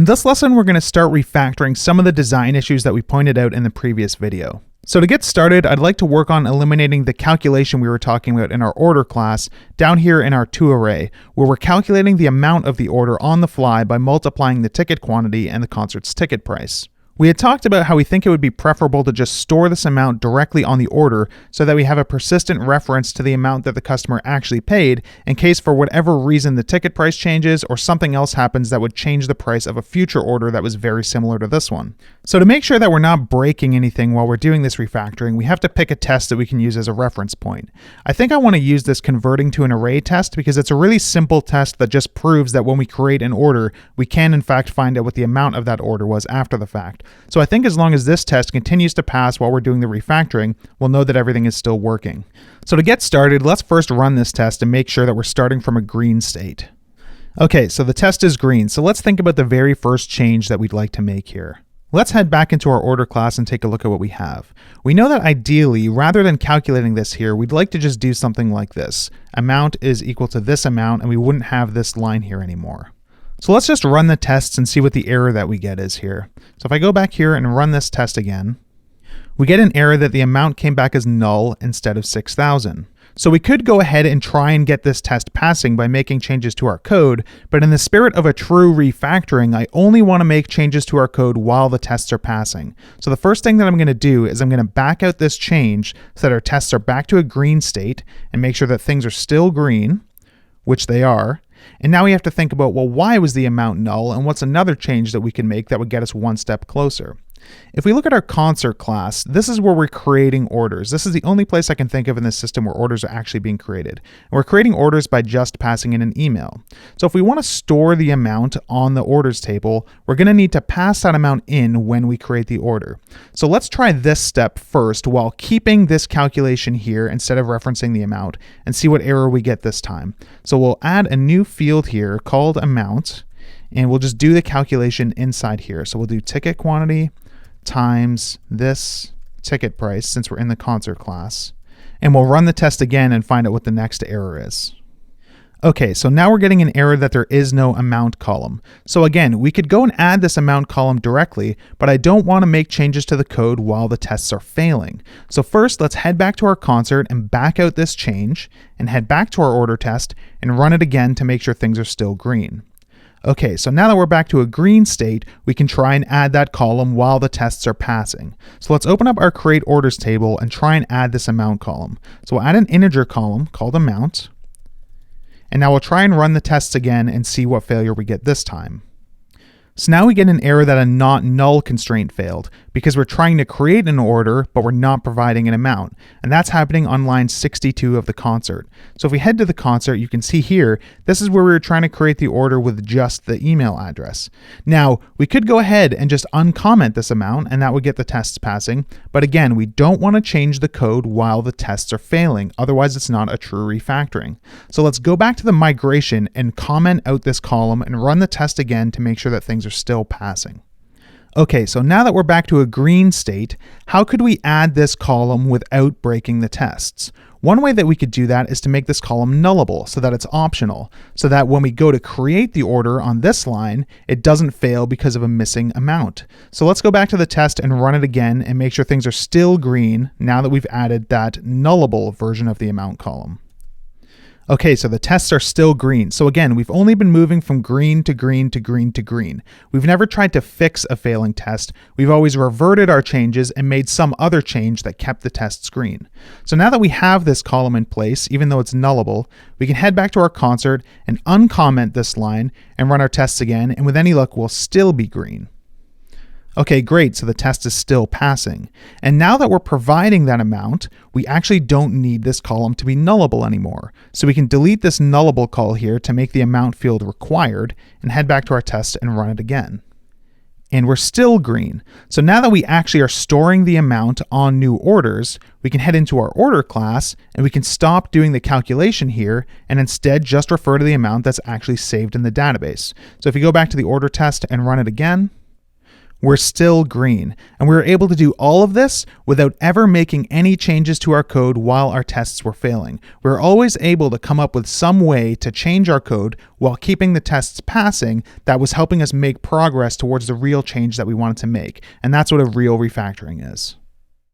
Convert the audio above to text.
In this lesson, we're going to start refactoring some of the design issues that we pointed out in the previous video. So to get started, I'd like to work on eliminating the calculation we were talking about in our order class down here in our toArray, where we're calculating the amount of the order on the fly by multiplying the ticket quantity and the concert's ticket price. We had talked about how we think it would be preferable to just store this amount directly on the order so that we have a persistent reference to the amount that the customer actually paid in case for whatever reason the ticket price changes or something else happens that would change the price of a future order that was very similar to this one. So to make sure that we're not breaking anything while we're doing this refactoring, we have to pick a test that we can use as a reference point. I think I want to use this converting to an array test because it's a really simple test that just proves that when we create an order, we can in fact find out what the amount of that order was after the fact. So I think as long as this test continues to pass while we're doing the refactoring, we'll know that everything is still working. So to get started, let's first run this test and make sure that we're starting from a green state. Okay, so the test is green. So let's think about the very first change that we'd like to make here. Let's head back into our order class and take a look at what we have. We know that ideally, rather than calculating this here, we'd like to just do something like this. Amount is equal to this amount, and we wouldn't have this line here anymore. So let's just run the tests and see what the error that we get is here. So if I go back here and run this test again, we get an error that the amount came back as null instead of 6,000. So we could go ahead and try and get this test passing by making changes to our code, but in the spirit of a true refactoring, I only want to make changes to our code while the tests are passing. So the first thing that I'm going to do is I'm going to back out this change so that our tests are back to a green state and make sure that things are still green, which they are. And now we have to think about, well, why was the amount null and what's another change that we can make that would get us one step closer? If we look at our concert class, this is where we're creating orders. This is the only place I can think of in this system where orders are actually being created. And we're creating orders by just passing in an email. So if we want to store the amount on the orders table, we're going to need to pass that amount in when we create the order. So let's try this step first while keeping this calculation here instead of referencing the amount and see what error we get this time. So we'll add a new field here called amount, and we'll just do the calculation inside here. So we'll do ticket quantity times this ticket price since we're in the concert class. And we'll run the test again and find out what the next error is. Okay, so now we're getting an error that there is no amount column. So again, we could go and add this amount column directly, but I don't want to make changes to the code while the tests are failing. So first, let's head back to our concert and back out this change and head back to our order test and run it again to make sure things are still green. Okay, so now that we're back to a green state, we can try and add that column while the tests are passing. So let's open up our create orders table and try and add this amount column. So we'll add an integer column called amount. And now we'll try and run the tests again and see what failure we get this time. So now we get an error that a not null constraint failed because we're trying to create an order, but we're not providing an amount. And that's happening on line 62 of the concert. So if we head to the concert, you can see here, this is where we were trying to create the order with just the email address. Now, we could go ahead and just uncomment this amount and that would get the tests passing. But again, we don't want to change the code while the tests are failing. Otherwise, it's not a true refactoring. So let's go back to the migration and comment out this column and run the test again to make sure that things are still passing. Okay, so now that we're back to a green state, how could we add this column without breaking the tests? One way that we could do that is to make this column nullable so that it's optional, so that when we go to create the order on this line, it doesn't fail because of a missing amount. So let's go back to the test and run it again and make sure things are still green now that we've added that nullable version of the amount column. Okay, so the tests are still green. So again, we've only been moving from green to green to green to green. We've never tried to fix a failing test. We've always reverted our changes and made some other change that kept the tests green. So now that we have this column in place, even though it's nullable, we can head back to our concert and uncomment this line and run our tests again, and with any luck, we'll still be green. Okay, great, so the test is still passing. And now that we're providing that amount, we actually don't need this column to be nullable anymore. So we can delete this nullable call here to make the amount field required and head back to our test and run it again. And we're still green. So now that we actually are storing the amount on new orders, we can head into our order class and we can stop doing the calculation here and instead just refer to the amount that's actually saved in the database. So if you go back to the order test and run it again, we're still green. And we were able to do all of this without ever making any changes to our code while our tests were failing. We were always able to come up with some way to change our code while keeping the tests passing that was helping us make progress towards the real change that we wanted to make. And that's what a real refactoring is.